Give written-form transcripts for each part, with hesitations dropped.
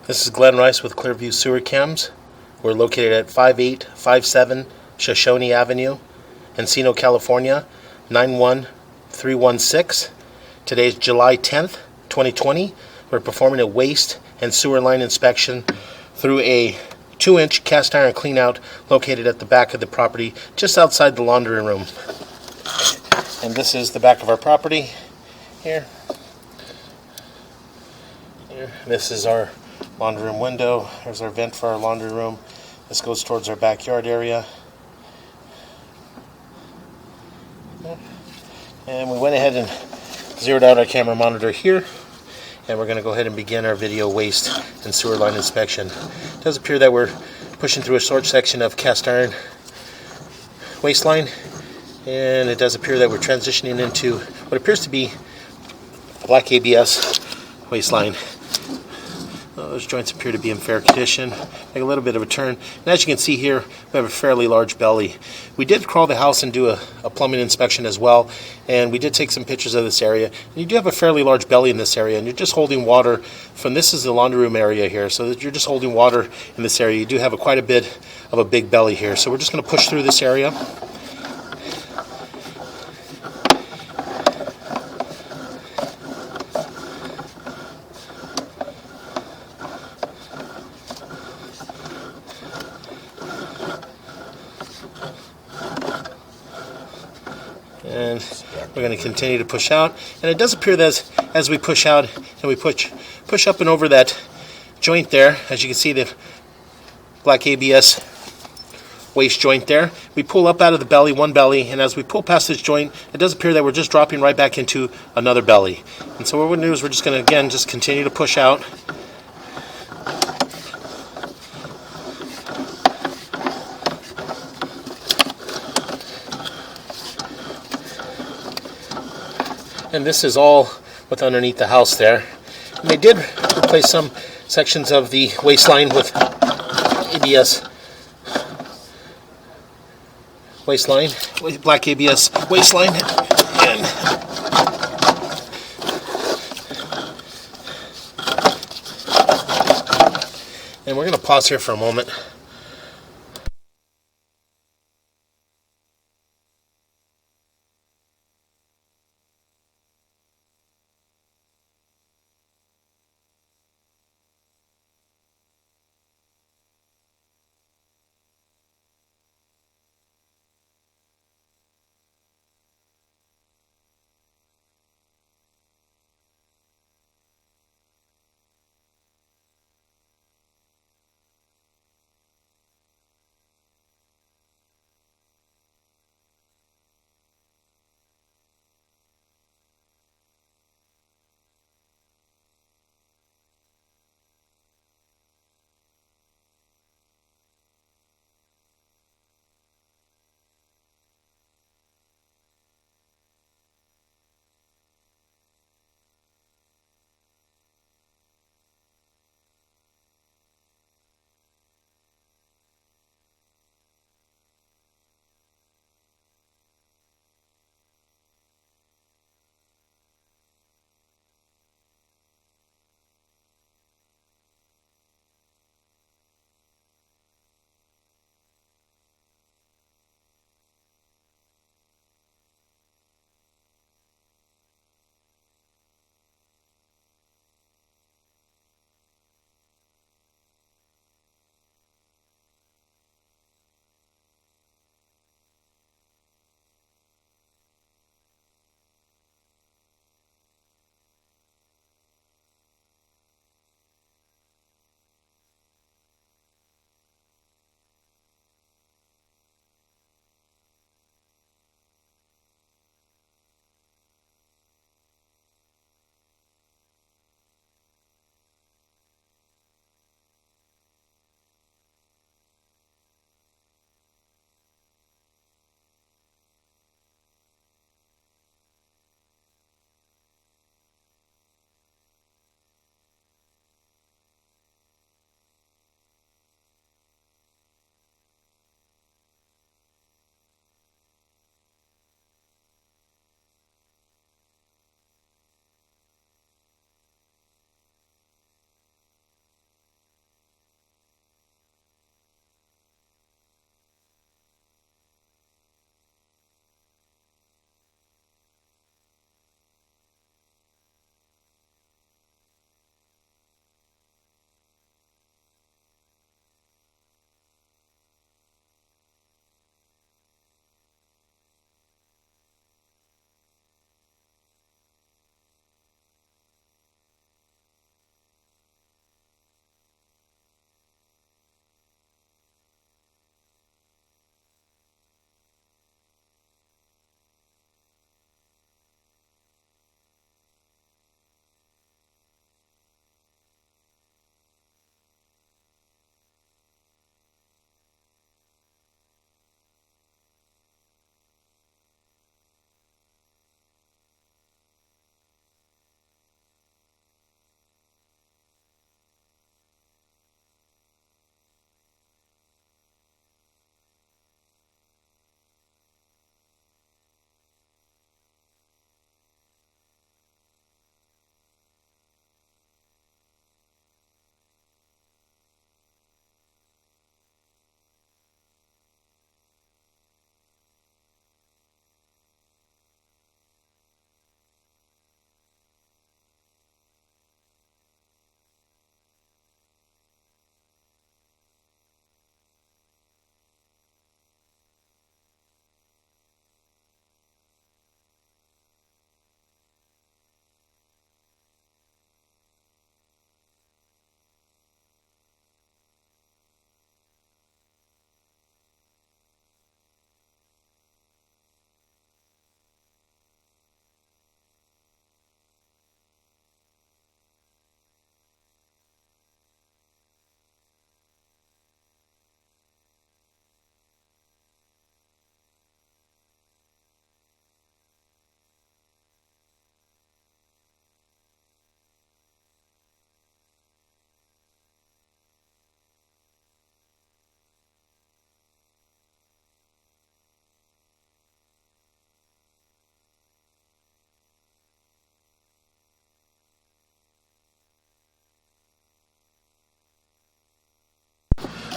This is Glenn Rice with Clearview Sewer Cams. We're located at 5857 Shoshone Avenue, Encino, California, 91316. Today is July 10th, 2020. We're performing a waste and sewer line inspection through a 2-inch cast iron cleanout located at the back of the property, just outside the laundry room. And this is the back of our property here. This is our laundry room window. There's our vent for our laundry room. This goes towards our backyard area. And we went ahead and zeroed out our camera monitor here. And we're going to go ahead and begin our video waste and sewer line inspection. It does appear that we're pushing through a short section of cast iron waste line. And it does appear that we're transitioning into what appears to be a black ABS waste line. Those joints appear to be in fair condition. Make a little bit of a turn. And as you can see here, we have a fairly large belly. We did crawl the house and do a plumbing inspection as well. And we did take some pictures of this area. And you do have a fairly large belly in this area. And you're just holding water from, this is the laundry room area here. So that you're just holding water in this area. You do have quite a bit of a big belly here. So we're just going to push through this area. And we're going to continue to push out. And it does appear that as we push out and we push up and over that joint there, as you can see the black ABS waste joint there, we pull up out of the belly, one belly, and as we pull past this joint, it does appear that we're just dropping right back into another belly. And so what we're going to do is we're just going to, again, just continue to push out. And this is all what's underneath the house there. And they did replace some sections of the waistline with ABS waistline, black ABS waistline. And we're going to pause here for a moment.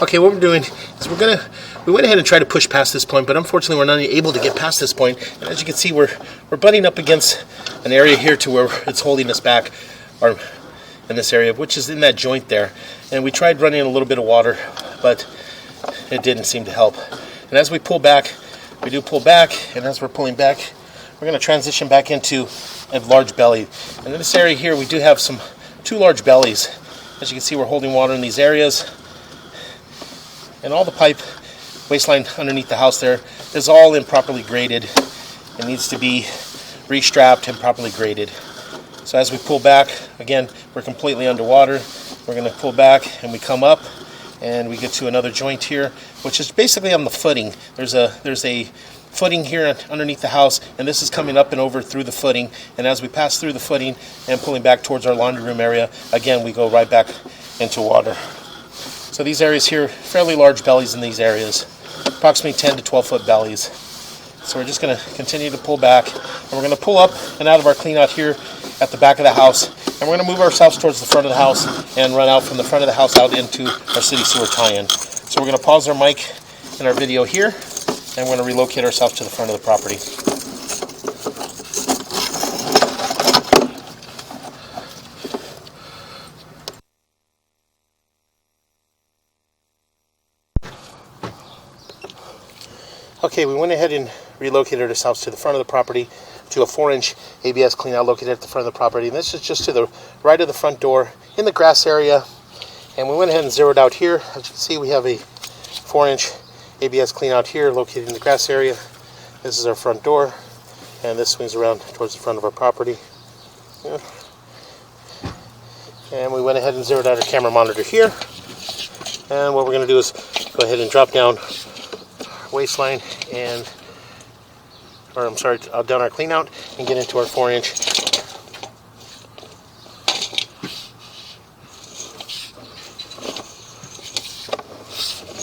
Okay, what we're doing is we went ahead and tried to push past this point, but unfortunately we're not able to get past this point. And as you can see, we're butting up against an area here to where it's holding us back, or in this area, which is in that joint there. And we tried running a little bit of water, but it didn't seem to help. And as we pull back, we do pull back, and as we're pulling back, we're going to transition back into a large belly. And in this area here, we do have two large bellies. As you can see, we're holding water in these areas. And all the pipe waistline underneath the house there is all improperly graded. It needs to be restrapped and properly graded. So as we pull back, again, we're completely underwater. We're going to pull back and we come up and we get to another joint here, which is basically on the footing. There's a footing here underneath the house, and this is coming up and over through the footing. And as we pass through the footing and pulling back towards our laundry room area, again, we go right back into water. So these areas here, fairly large bellies in these areas, approximately 10 to 12 foot bellies. So we're just going to continue to pull back, and we're going to pull up and out of our clean out here at the back of the house, and we're going to move ourselves towards the front of the house and run out from the front of the house out into our city sewer tie-in. So we're going to pause our mic in our video here, and we're going to relocate ourselves to the front of the property. Okay, we went ahead and relocated ourselves to the front of the property to a 4-inch ABS cleanout located at the front of the property. And this is just to the right of the front door in the grass area. And we went ahead and zeroed out here. As you can see, we have a 4-inch ABS cleanout here located in the grass area. This is our front door, and this swings around towards the front of our property. Yeah. And we went ahead and zeroed out our camera monitor here. And what we're going to do is go ahead and drop down waistline down our clean out and get into our 4-inch.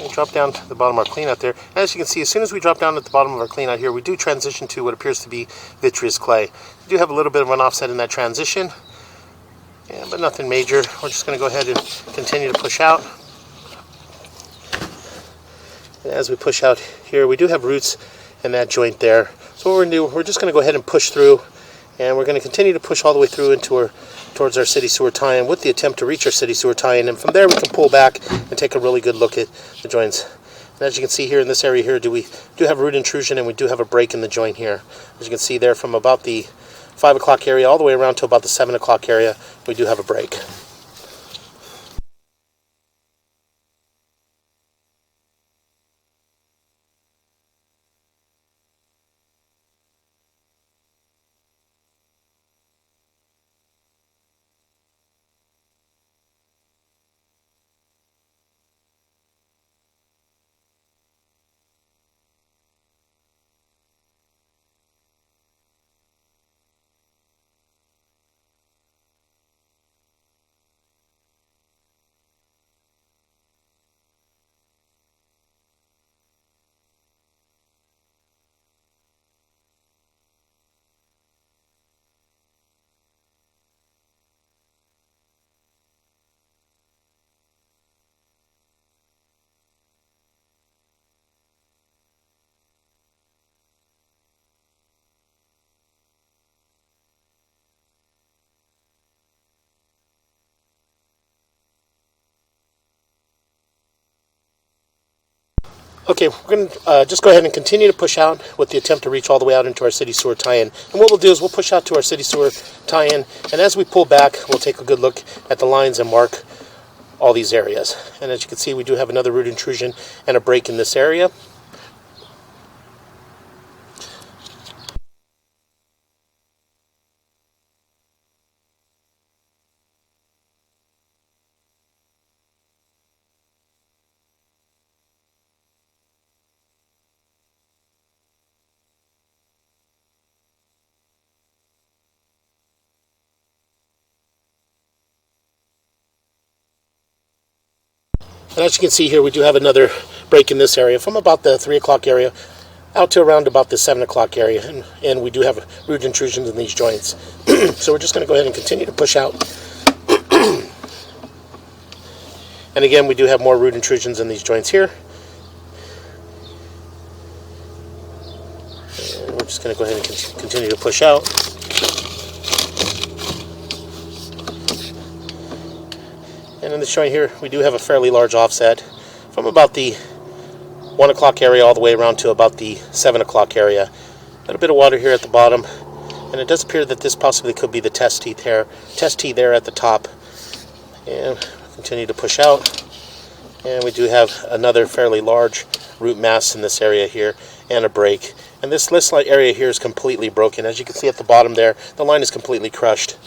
And drop down to the bottom of our clean out there. And as you can see, as soon as we drop down at the bottom of our clean out here, we do transition to what appears to be vitreous clay. We do have a little bit of an offset in that transition, but nothing major. We're just going to go ahead and continue to push out. And as we push out here, we do have roots in that joint there. So what we're going to do, we're just going to go ahead and push through, and we're going to continue to push all the way through towards our city sewer tie-in with the attempt to reach our city sewer tie-in. And from there, we can pull back and take a really good look at the joints. And as you can see here in this area here, we do have root intrusion, and we do have a break in the joint here. As you can see there, from about the 5 o'clock area all the way around to about the 7 o'clock area, we do have a break. Okay, we're going to just go ahead and continue to push out with the attempt to reach all the way out into our city sewer tie-in. And what we'll do is we'll push out to our city sewer tie-in, and as we pull back, we'll take a good look at the lines and mark all these areas. And as you can see, we do have another root intrusion and a break in this area. And as you can see here, we do have another break in this area from about the 3 o'clock area out to around about the 7 o'clock area. And we do have root intrusions in these joints. So we're just going to go ahead and continue to push out. And again, we do have more root intrusions in these joints here. And we're just going to go ahead and continue to push out. And in this joint here, we do have a fairly large offset from about the 1 o'clock area all the way around to about the 7 o'clock area. A little bit of water here at the bottom, and it does appear that this possibly could be the test tee there at the top. And continue to push out. And we do have another fairly large root mass in this area here, and a break. And this list area here is completely broken. As you can see at the bottom there, the line is completely crushed.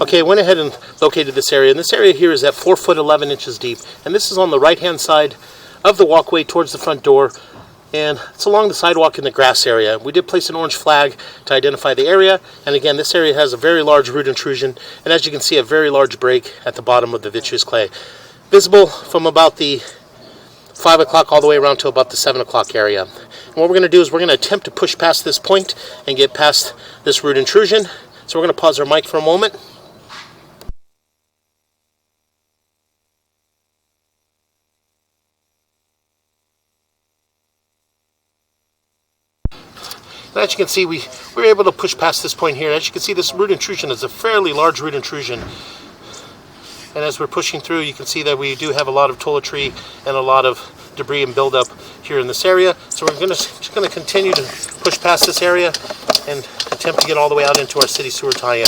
Okay, I went ahead and located this area, and this area here is at 4 foot 11 inches deep, and this is on the right hand side of the walkway towards the front door, and it's along the sidewalk in the grass area. We did place an orange flag to identify the area, and again, this area has a very large root intrusion, and as you can see, a very large break at the bottom of the vitreous clay, visible from about the 5 o'clock all the way around to about the 7 o'clock area. And what we're going to do is we're going to attempt to push past this point and get past this root intrusion. So we're going to pause our mic for a moment. And as you can see, we were able to push past this point here. As you can see, this root intrusion is a fairly large root intrusion. And as we're pushing through, you can see that we do have a lot of toiletry and a lot of debris and buildup here in this area. So we're just going to continue to push past this area and attempt to get all the way out into our city sewer tie-in.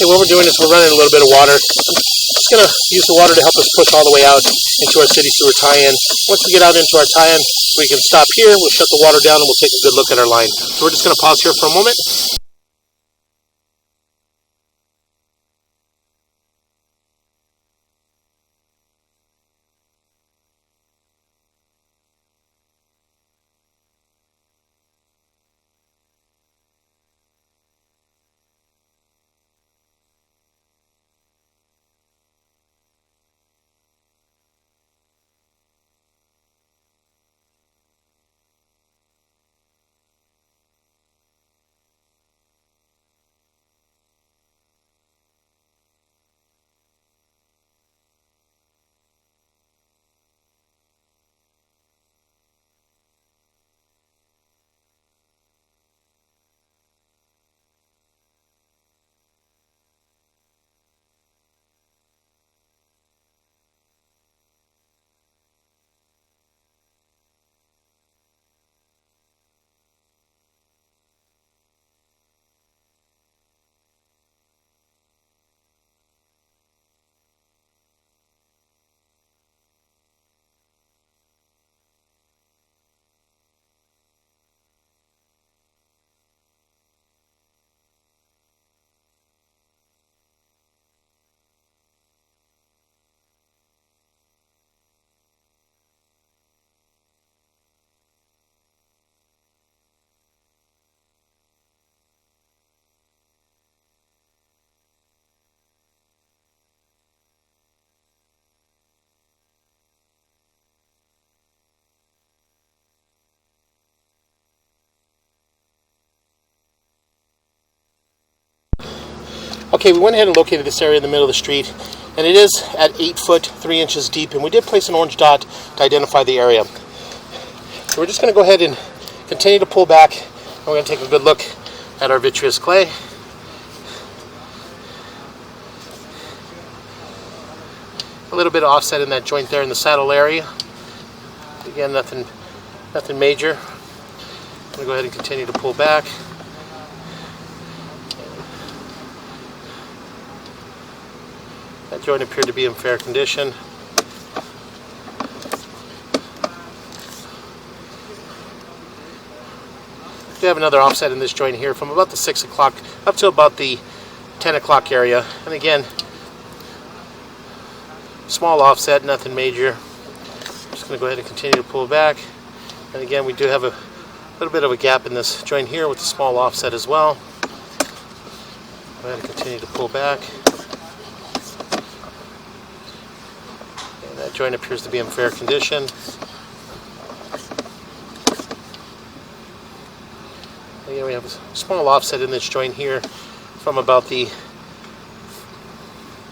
Okay, what we're doing is we're running a little bit of water. I'm just going to use the water to help us push all the way out into our city sewer tie-in. Once we get out into our tie-in, we can stop here, we'll shut the water down, and we'll take a good look at our line. So we're just going to pause here for a moment. Okay, we went ahead and located this area in the middle of the street, and it is at 8 foot 3 inches deep, and we did place an orange dot to identify the area. So we're just going to go ahead and continue to pull back, and we're going to take a good look at our vitreous clay. A little bit of offset in that joint there in the saddle area. Again, nothing major. I'm going to go ahead and continue to pull back. That joint appeared to be in fair condition. We have another offset in this joint here from about the 6 o'clock up to about the 10 o'clock area. And again, small offset, nothing major. I'm just going to go ahead and continue to pull back. And again, we do have a little bit of a gap in this joint here with a small offset as well. Go ahead and continue to pull back. That joint appears to be in fair condition. Again, we have a small offset in this joint here from about the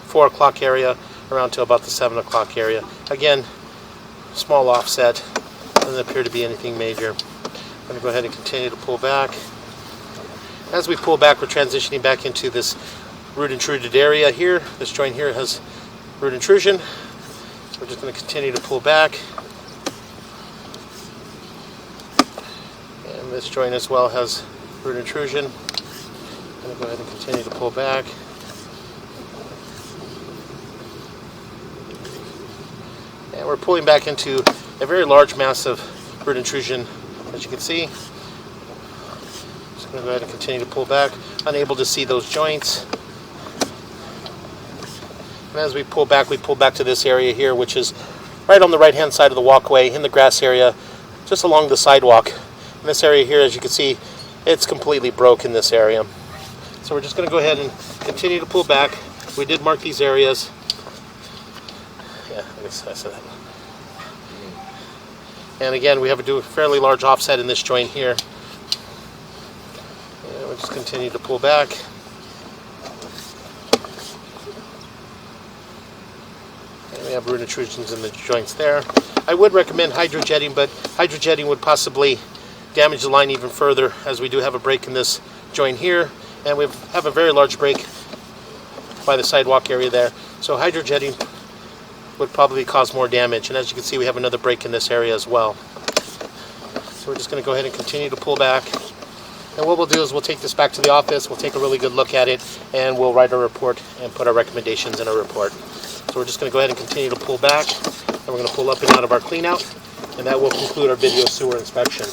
4 o'clock area around to about the 7 o'clock area. Again, small offset, doesn't appear to be anything major. I'm going to go ahead and continue to pull back. As we pull back, we're transitioning back into this root intruded area here. This joint here has root intrusion. So we're just going to continue to pull back. And this joint as well has root intrusion. I'm going to go ahead and continue to pull back. And we're pulling back into a very large mass of root intrusion, as you can see. Just going to go ahead and continue to pull back. Unable to see those joints. And as we pull back to this area here, which is right on the right hand side of the walkway in the grass area, just along the sidewalk. In this area here, as you can see, it's completely broke in this area. So we're just going to go ahead and continue to pull back. We did mark these areas. Yeah, I guess I said that. And again, we have a fairly large offset in this joint here. And we'll just continue to pull back. And we have root intrusions in the joints there. I would recommend hydrojetting, but hydrojetting would possibly damage the line even further, as we do have a break in this joint here, and we have a very large break by the sidewalk area there. So hydrojetting would probably cause more damage, and as you can see, we have another break in this area as well. So we're just going to go ahead and continue to pull back, and what we'll do is we'll take this back to the office, we'll take a really good look at it, and we'll write a report and put our recommendations in a report. So we're just going to go ahead and continue to pull back, and we're going to pull up and out of our clean out, and that will conclude our video sewer inspection.